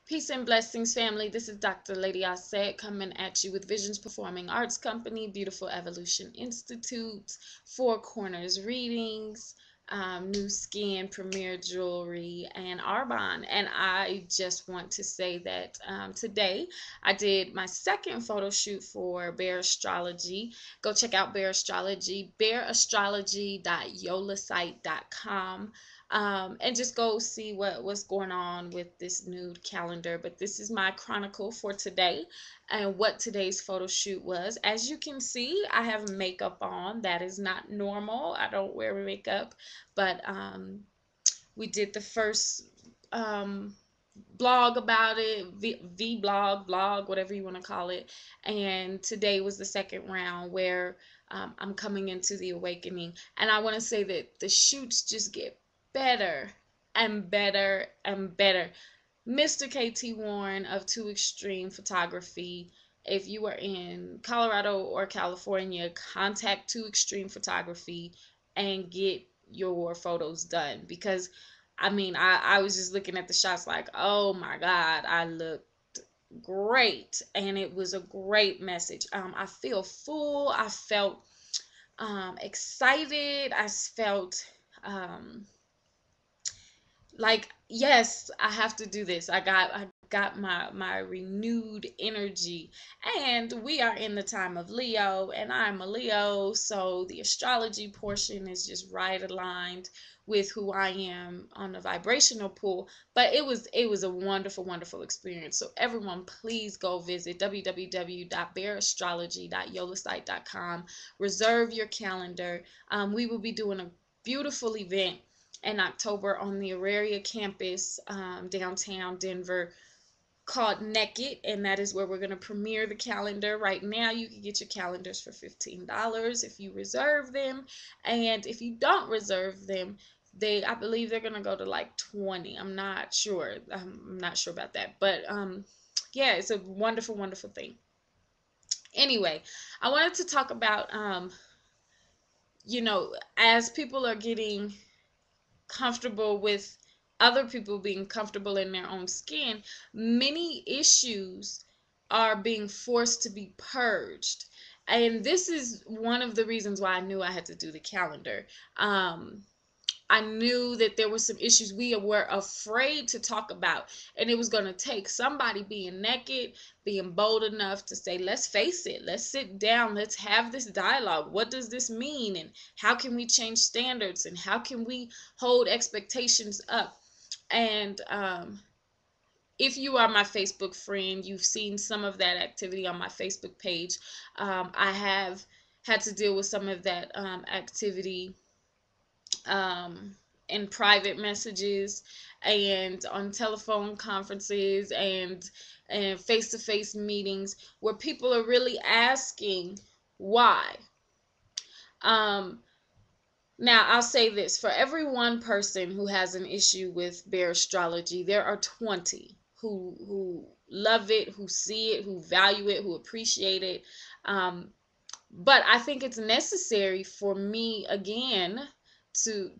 Peace and blessings, family. This is Dr. LadiHnH coming at you with Visions Performing Arts Company, Beautiful Evolution Institute, Four Corners Readings, New Skin, Premier Jewelry, and Arbonne. And I just want to say that today I did my second photo shoot for Bear Astrology. Go check out Bear Astrology, bearastrology.yolasite.com. And just go see what's going on with this nude calendar. But this is my chronicle for today and what today's photo shoot was. As you can see, I have makeup on. That is not normal. I don't wear makeup, but we did the first blog about it, blog, whatever you want to call it. And today was the second round where I'm coming into the awakening. And I want to say that the shoots just get better and better and better. Mr. KT Warren of Too Extreme Photography. If you are in Colorado or California, contact Too Extreme Photography and get your photos done, because I mean, I was just looking at the shots like, oh my God, I looked great. And it was a great message. I feel full. I felt excited. I felt like, yes, I have to do this. I got my renewed energy. And we are in the time of Leo, and I'm a Leo, so the astrology portion is just right aligned with who I am on the vibrational pool. But it was a wonderful experience. So everyone, please go visit www.bearastrology.yolasite.com. Reserve your calendar. We will be doing a beautiful event in October on the Auraria campus, downtown Denver, called Naked, and that is where we're going to premiere the calendar. Right now, you can get your calendars for $15 if you reserve them, and if you don't reserve them, I believe they're going to go to like 20. I'm not sure. I'm not sure about that, but yeah, it's a wonderful thing. Anyway, I wanted to talk about as people are getting comfortable with other people being comfortable in their own skin, many issues are being forced to be purged. And this is one of the reasons why I knew I had to do the calendar. I knew that there were some issues we were afraid to talk about, and it was going to take somebody being naked, being bold enough to say, let's face it, let's sit down, let's have this dialogue. What does this mean? And how can we change standards? And how can we hold expectations up? And if you are my Facebook friend, you've seen some of that activity on my Facebook page. I have had to deal with some of that activity in private messages and on telephone conferences and face-to-face meetings where people are really asking why. Now, I'll say this: for every one person who has an issue with Bear Astrology, there are 20 who love it, who see it, who value it, who appreciate it. But I think it's necessary for me again to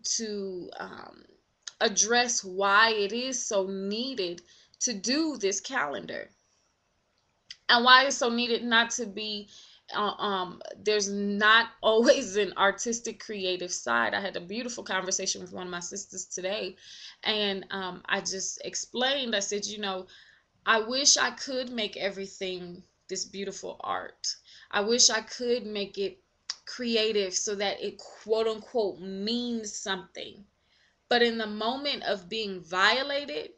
address why it is so needed to do this calendar, and why it's so needed not to be there's not always an artistic creative side. I had a beautiful conversation with one of my sisters today, and I just explained, I said, I wish I could make everything this beautiful art. I wish I could make it creative so that it quote unquote means something. But in the moment of being violated,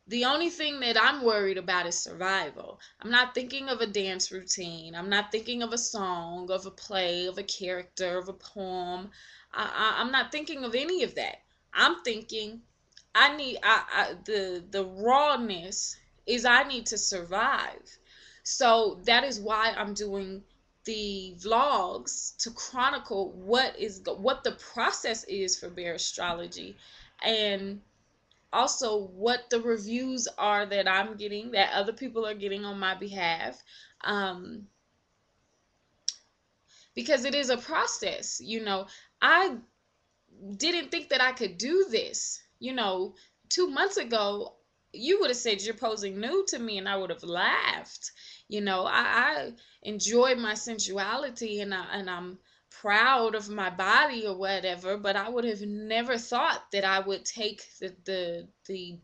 the only thing that I'm worried about is survival. I'm not thinking of a dance routine. I'm not thinking of a song, of a play, of a character, of a poem. I'm not thinking of any of that. I'm thinking the rawness is I need to survive. So that is why I'm doing the vlogs to chronicle what the process is for Bear Astrology, and also what the reviews are that I'm getting, that other people are getting on my behalf, because it is a process. I didn't think that I could do this. 2 months ago, you would have said you're posing nude to me and I would have laughed. I enjoy my sensuality, and I'm proud of my body or whatever, but I would have never thought that I would take the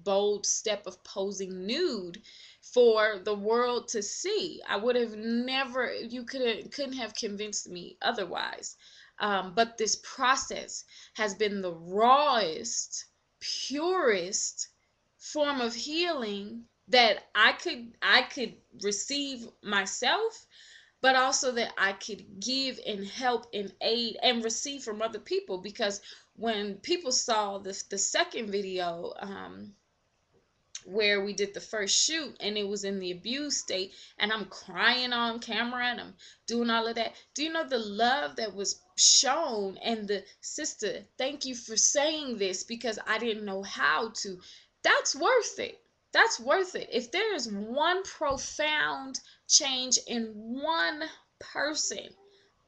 bold step of posing nude for the world to see. I would have never, you couldn't have convinced me otherwise. But this process has been the rawest, purest form of healing that I could receive myself, but also that I could give and help and aid and receive from other people. Because when people saw the second video, where we did the first shoot, and it was in the abused state, and I'm crying on camera and I'm doing all of that, do you know the love that was shown? And the sister, thank you for saying this because I didn't know how to. That's worth it. That's worth it. If there is one profound change in one person,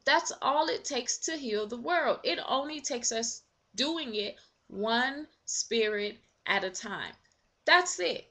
that's all it takes to heal the world. It only takes us doing it one spirit at a time. That's it.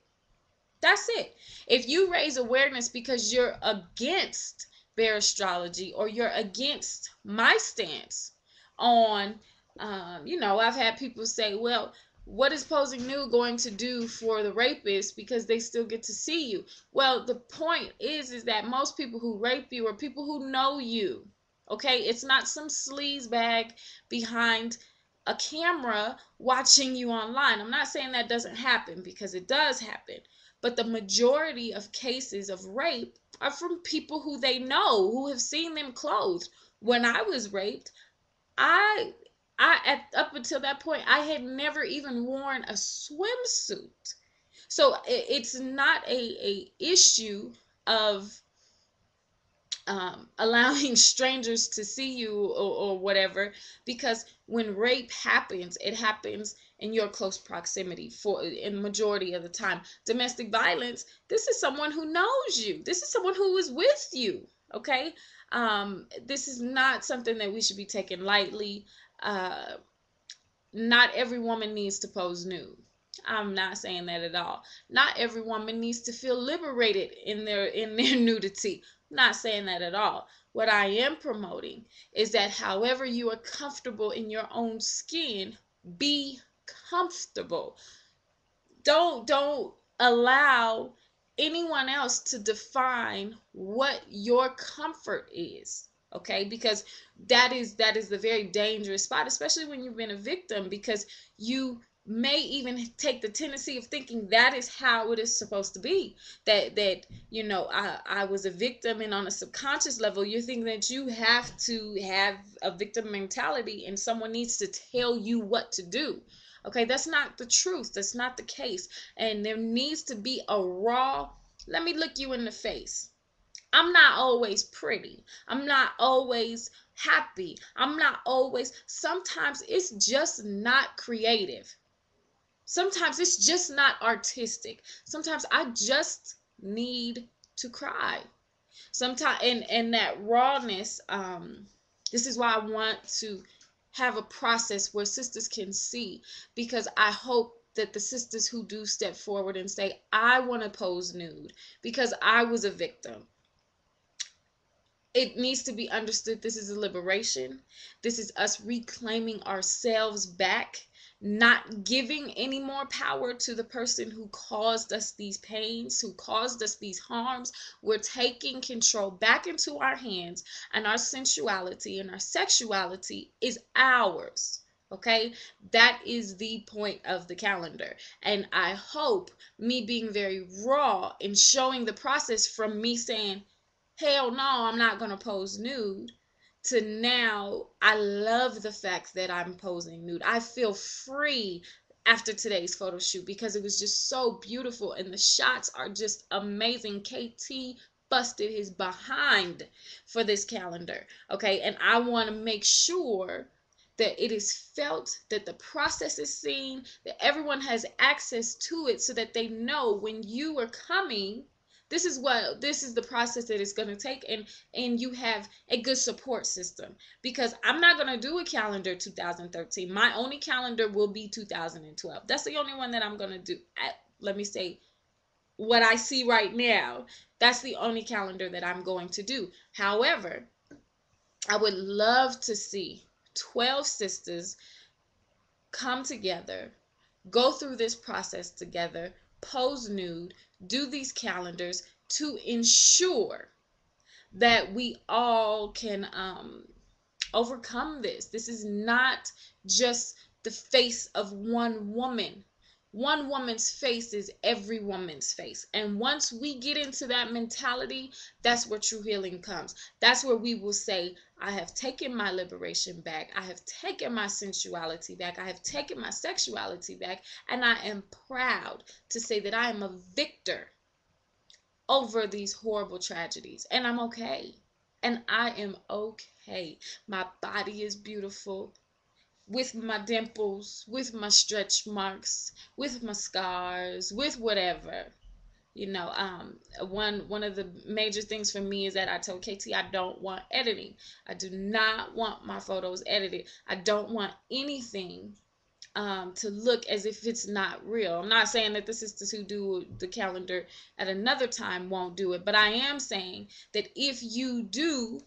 That's it. If you raise awareness because you're against bear astrology, or you're against my stance on, I've had people say, well, what is posing nude going to do for the rapist, because they still get to see you? Well, the point is that most people who rape you are people who know you. Okay, it's not some sleaze bag behind a camera watching you online. I'm not saying that doesn't happen, because it does happen. But the majority of cases of rape are from people who they know, who have seen them clothed. When I was raped, I up until that point, I had never even worn a swimsuit. So it's not a issue of allowing strangers to see you, or whatever, because when rape happens, it happens in your close proximity in the majority of the time. Domestic violence, this is someone who knows you. This is someone who is with you. Okay. This is not something that we should be taking lightly. Not every woman needs to pose nude. I'm not saying that at all. Not every woman needs to feel liberated in their nudity. I'm not saying that at all. What I am promoting is that however you are comfortable in your own skin, be comfortable. Don't allow anyone else to define what your comfort is. Okay, because that is the very dangerous spot, especially when you've been a victim, because you may even take the tendency of thinking that is how it is supposed to be. That I was a victim, and on a subconscious level, you're thinking that you have to have a victim mentality, and someone needs to tell you what to do. Okay, that's not the truth. That's not the case. And there needs to be a raw, let me look you in the face. I'm not always pretty. I'm not always happy. I'm not always, sometimes it's just not creative. Sometimes it's just not artistic. Sometimes I just need to cry. Sometimes, and that rawness, this is why I want to have a process where sisters can see, because I hope that the sisters who do step forward and say, I want to pose nude because I was a victim, it needs to be understood this is a liberation. This is us reclaiming ourselves back, not giving any more power to the person who caused us these pains, who caused us these harms. We're taking control back into our hands, and our sensuality and our sexuality is ours. Okay, that is the point of the calendar. And I hope me being very raw and showing the process from me saying, hell no, I'm not going to pose nude, to now I love the fact that I'm posing nude. I feel free after today's photo shoot because it was just so beautiful, and the shots are just amazing. KT busted his behind for this calendar. Okay, and I want to make sure that it is felt, that the process is seen, that everyone has access to it, so that they know when you are coming, this is the process that it's going to take, and you have a good support system. Because I'm not going to do a calendar 2013. My only calendar will be 2012. That's the only one that I'm going to do. let me say, what I see right now, that's the only calendar that I'm going to do. However, I would love to see 12 sisters come together, go through this process together, pose nude, do these calendars to ensure that we all can overcome this. This is not just the face of one woman. One woman's face is every woman's face. And once we get into that mentality, that's where true healing comes. That's where we will say, I have taken my liberation back. I have taken my sensuality back. I have taken my sexuality back. And I am proud to say that I am a victor over these horrible tragedies. And I'm okay. And I am okay. My body is beautiful, with my dimples, with my stretch marks, with my scars, with whatever. You know, one of the major things for me is that I told KT I don't want editing. I do not want my photos edited. I don't want anything to look as if it's not real. I'm not saying that the sisters who do the calendar at another time won't do it, but I am saying that if you do,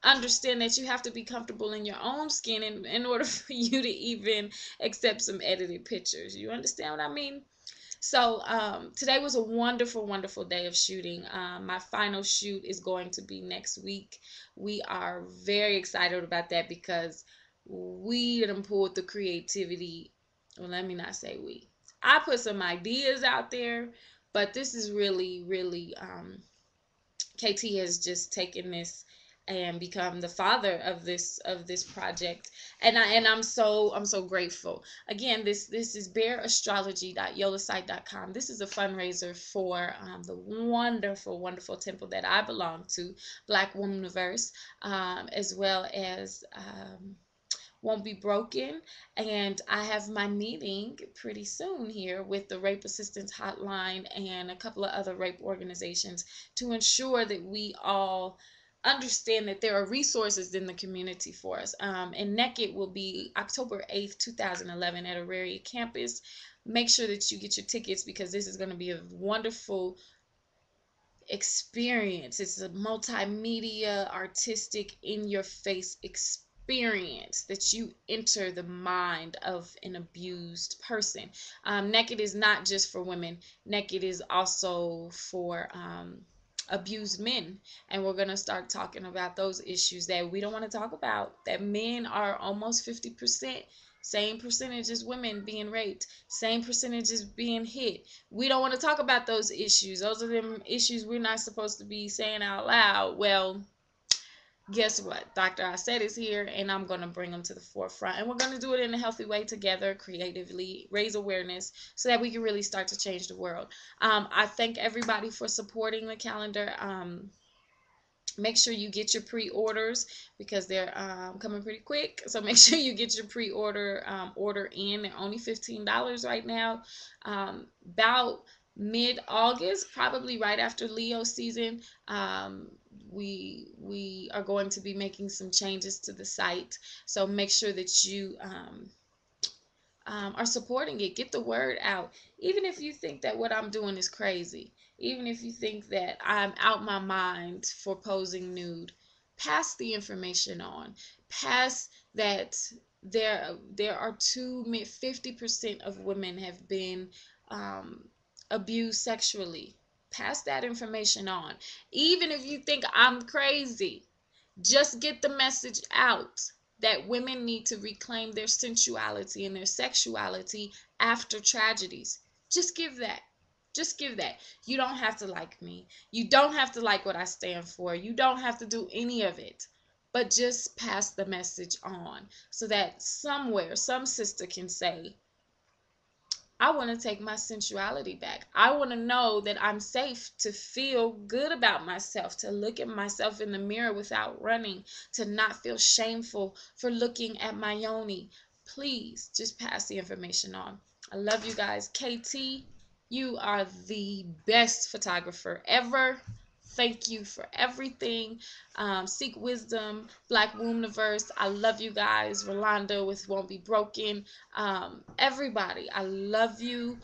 understand that you have to be comfortable in your own skin in order for you to even accept some edited pictures. You understand what I mean? So today was a wonderful, wonderful day of shooting. My final shoot is going to be next week. We are very excited about that because we done pulled the creativity. Well, let me not say we. I put some ideas out there, but this is really, really, KT has just taken this and become the father of this project, and I'm so grateful. Again, this is bearastrology.yolasite.com. This is a fundraiser for the wonderful temple that I belong to, Black Wombniverse, as well as Won't Be Broken. And I have my meeting pretty soon here with the Rape Assistance Hotline and a couple of other rape organizations to ensure that we all understand that there are resources in the community for us. And Naked will be October 8th, 2011 at Auraria campus. Make sure that you get your tickets because this is going to be a wonderful experience. It's a multimedia, artistic, in your face experience that you enter the mind of an abused person. Naked is not just for women. Naked is also for abused men, and we're going to start talking about those issues that we don't want to talk about, that men are almost 50%, same percentage as women being raped, same percentage as being hit. We don't want to talk about those issues. Those are them issues we're not supposed to be saying out loud. Well, guess what? Dr. Aset is here, and I'm going to bring them to the forefront. And we're going to do it in a healthy way together, creatively, raise awareness so that we can really start to change the world. I thank everybody for supporting the calendar. Make sure you get your pre-orders because they're coming pretty quick. So make sure you get your pre-order order in. They're only $15 right now. About mid-August, probably right after Leo season, we are going to be making some changes to the site. So make sure that you are supporting it. Get the word out. Even if you think that what I'm doing is crazy, even if you think that I'm out my mind for posing nude, pass the information on. Pass that there are 50% of women have been abused sexually. Pass that information on. Even if you think I'm crazy, just get the message out that women need to reclaim their sensuality and their sexuality after tragedies. Just give that. Just give that. You don't have to like me. You don't have to like what I stand for. You don't have to do any of it. But just pass the message on so that somewhere, some sister can say, I want to take my sensuality back. I want to know that I'm safe to feel good about myself, to look at myself in the mirror without running, to not feel shameful for looking at my yoni. Please just pass the information on. I love you guys. KT, you are the best photographer ever. Thank you for everything. Seek Wisdom, Black Wombniverse. I love you guys. Rolando with Won't Be Broken. Everybody, I love you.